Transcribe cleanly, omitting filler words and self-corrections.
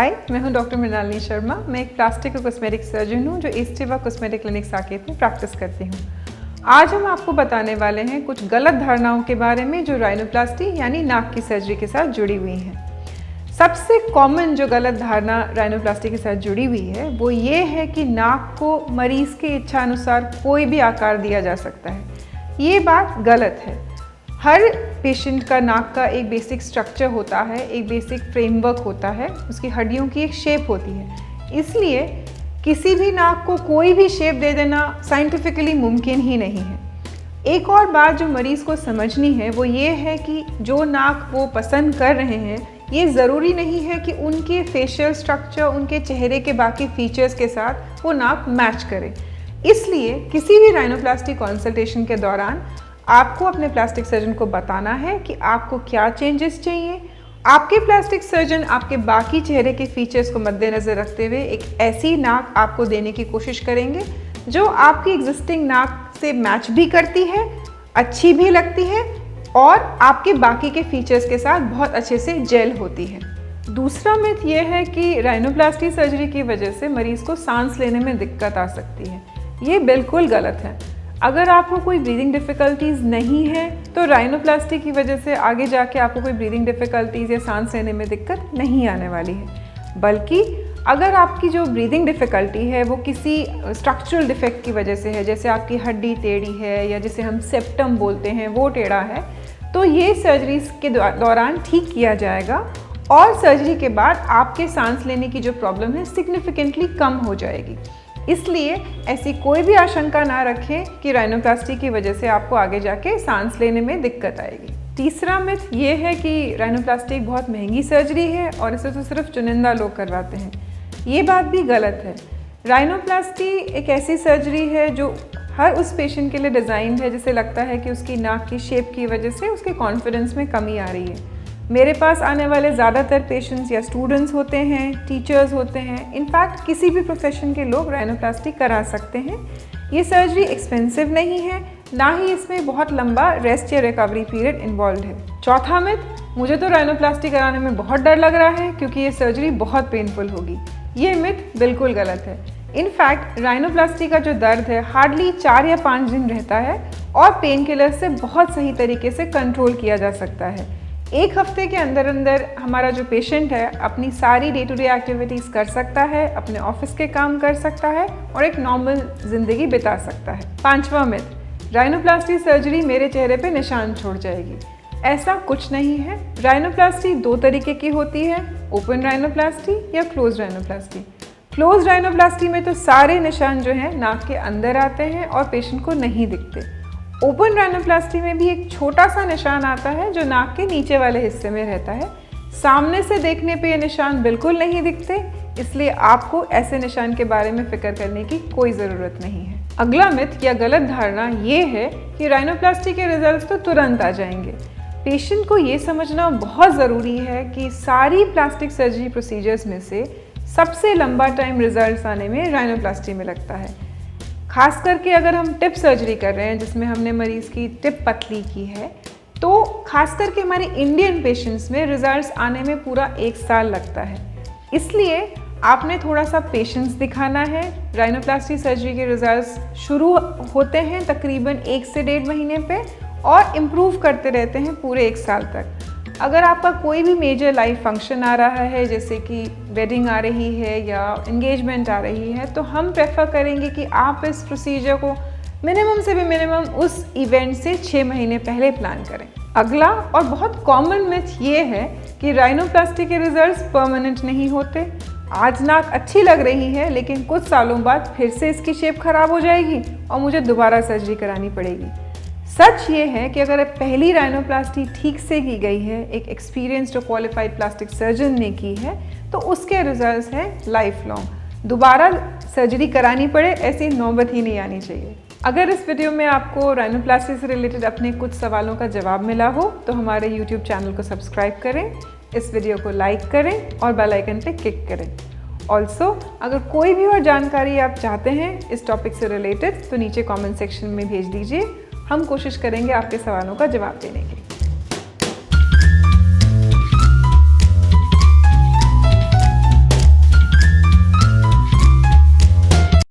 हाय, मैं हूं डॉक्टर मृणालिनी शर्मा। मैं एक प्लास्टिक और कॉस्मेटिक सर्जन हूं जो एस्टेवा कॉस्मेटिक क्लिनिक साकेत में प्रैक्टिस करती हूं। आज हम आपको बताने वाले हैं कुछ गलत धारणाओं के बारे में जो राइनोप्लास्टी यानी नाक की सर्जरी के साथ जुड़ी हुई हैं। सबसे कॉमन जो गलत धारणा राइनोप्लास्टी के साथ जुड़ी हुई है वो ये है कि नाक को मरीज़ के इच्छा अनुसार कोई भी आकार दिया जा सकता है। ये बात गलत है। हर पेशेंट का नाक का एक बेसिक स्ट्रक्चर होता है, एक बेसिक फ्रेमवर्क होता है, उसकी हड्डियों की एक शेप होती है। इसलिए किसी भी नाक को कोई भी शेप दे देना साइंटिफिकली मुमकिन ही नहीं है। एक और बात जो मरीज़ को समझनी है वो ये है कि जो नाक वो पसंद कर रहे हैं ये ज़रूरी नहीं है कि उनके फेशियल स्ट्रक्चर, उनके चेहरे के बाकी फीचर्स के साथ वो नाक मैच करे। इसलिए किसी भी राइनोप्लास्टी कंसल्टेशन के दौरान आपको अपने प्लास्टिक सर्जन को बताना है कि आपको क्या चेंजेस चाहिए। आपके प्लास्टिक सर्जन आपके बाकी चेहरे के फीचर्स को मद्देनज़र रखते हुए एक ऐसी नाक आपको देने की कोशिश करेंगे जो आपकी एग्जिस्टिंग नाक से मैच भी करती है, अच्छी भी लगती है और आपके बाकी के फीचर्स के साथ बहुत अच्छे से जेल होती है। दूसरा मिथ ये है कि राइनोप्लास्टी सर्जरी की वजह से मरीज़ को सांस लेने में दिक्कत आ सकती है। ये बिल्कुल गलत है। अगर आपको कोई ब्रीदिंग डिफ़िकल्टीज़ नहीं है तो राइनोप्लास्टी की वजह से आगे जाके आपको कोई ब्रीदिंग डिफ़िकल्टीज़ या सांस लेने में दिक्कत नहीं आने वाली है। बल्कि अगर आपकी जो ब्रीदिंग डिफ़िकल्टी है वो किसी स्ट्रक्चरल डिफेक्ट की वजह से है, जैसे आपकी हड्डी टेढ़ी है या जिसे हम सेप्टम बोलते हैं वो टेढ़ा है, तो ये सर्जरी के दौरान ठीक किया जाएगा और सर्जरी के बाद आपके सांस लेने की जो प्रॉब्लम है सिग्निफिकेंटली कम हो जाएगी। इसलिए ऐसी कोई भी आशंका ना रखें कि राइनोप्लास्टी की वजह से आपको आगे जाके सांस लेने में दिक्कत आएगी। तीसरा मिथ ये है कि राइनोप्लास्टी एक बहुत महंगी सर्जरी है और इसे तो सिर्फ चुनिंदा लोग करवाते हैं। ये बात भी गलत है। राइनोप्लास्टी एक ऐसी सर्जरी है जो हर उस पेशेंट के लिए डिज़ाइन है जिसे लगता है कि उसकी नाक की शेप की वजह से उसके कॉन्फिडेंस में कमी आ रही है। मेरे पास आने वाले ज़्यादातर पेशेंट्स या स्टूडेंट्स होते हैं, टीचर्स होते हैं, इनफैक्ट किसी भी प्रोफेशन के लोग राइनोप्लास्टी करा सकते हैं। ये सर्जरी एक्सपेंसिव नहीं है, ना ही इसमें बहुत लंबा रेस्ट या रिकवरी पीरियड इन्वॉल्व है। चौथा मिथ, मुझे तो राइनोप्लास्टी कराने में बहुत डर लग रहा है क्योंकि ये सर्जरी बहुत पेनफुल होगी। ये मिथ बिल्कुल गलत है। इनफैक्ट राइनोप्लास्टी का जो दर्द है हार्डली 4 या 5 दिन रहता है और पेन किलर से बहुत सही तरीके से कंट्रोल किया जा सकता है। एक हफ्ते के अंदर अंदर हमारा जो पेशेंट है अपनी सारी डे टू डे एक्टिविटीज़ कर सकता है, अपने ऑफिस के काम कर सकता है और एक नॉर्मल ज़िंदगी बिता सकता है। 5वां मिथ, राइनोप्लास्टी सर्जरी मेरे चेहरे पे निशान छोड़ जाएगी। ऐसा कुछ नहीं है। राइनोप्लास्टी 2 तरीके की होती है, ओपन राइनोप्लास्टी या क्लोज राइनोप्लास्टी। क्लोज राइनोप्लास्टी में तो सारे निशान जो हैं नाक के अंदर आते हैं और पेशेंट को नहीं दिखते। ओपन राइनोप्लास्टी में भी एक छोटा सा निशान आता है जो नाक के नीचे वाले हिस्से में रहता है। सामने से देखने पे ये निशान बिल्कुल नहीं दिखते, इसलिए आपको ऐसे निशान के बारे में फिक्र करने की कोई ज़रूरत नहीं है। अगला मिथ या गलत धारणा ये है कि राइनोप्लास्टी के रिजल्ट्स तो तुरंत आ जाएंगे। पेशेंट को ये समझना बहुत ज़रूरी है कि सारी प्लास्टिक सर्जरी प्रोसीजर्स में से सबसे लंबा टाइम रिजल्ट्स आने में राइनोप्लास्टी में लगता है। खास करके अगर हम टिप सर्जरी कर रहे हैं जिसमें हमने मरीज़ की टिप पतली की है, तो खास करके हमारे इंडियन पेशेंट्स में रिजल्ट्स आने में पूरा 1 साल लगता है। इसलिए आपने थोड़ा सा पेशेंस दिखाना है। राइनोप्लास्टी सर्जरी के रिजल्ट्स शुरू होते हैं तकरीबन 1 से 1.5 महीने पे और इम्प्रूव करते रहते हैं पूरे 1 साल तक। अगर आपका कोई भी मेजर लाइफ फंक्शन आ रहा है, जैसे कि वेडिंग आ रही है या एंगेजमेंट आ रही है, तो हम प्रेफर करेंगे कि आप इस प्रोसीजर को मिनिमम से भी मिनिमम उस इवेंट से 6 महीने पहले प्लान करें। अगला और बहुत कॉमन मिथ ये है कि राइनोप्लास्टी के रिजल्ट्स परमानेंट नहीं होते। आज नाक अच्छी लग रही है लेकिन कुछ सालों बाद फिर से इसकी शेप खराब हो जाएगी और मुझे दोबारा सर्जरी करानी पड़ेगी। सच ये है कि अगर पहली राइनोप्लास्टी ठीक से की गई है, एक एक्सपीरियंस्ड और क्वालिफाइड प्लास्टिक सर्जन ने की है, तो उसके रिजल्ट्स हैं लाइफ लॉन्ग। दोबारा सर्जरी करानी पड़े ऐसी नौबत ही नहीं आनी चाहिए। अगर इस वीडियो में आपको राइनोप्लास्टी से रिलेटेड अपने कुछ सवालों का जवाब मिला हो तो हमारे YouTube चैनल को सब्सक्राइब करें, इस वीडियो को लाइक करें और बेल आइकन पे क्लिक करें। ऑल्सो अगर कोई भी और जानकारी आप चाहते हैं इस टॉपिक से रिलेटेड तो नीचे कमेंट सेक्शन में भेज दीजिए। हम कोशिश करेंगे आपके सवालों का जवाब देने की।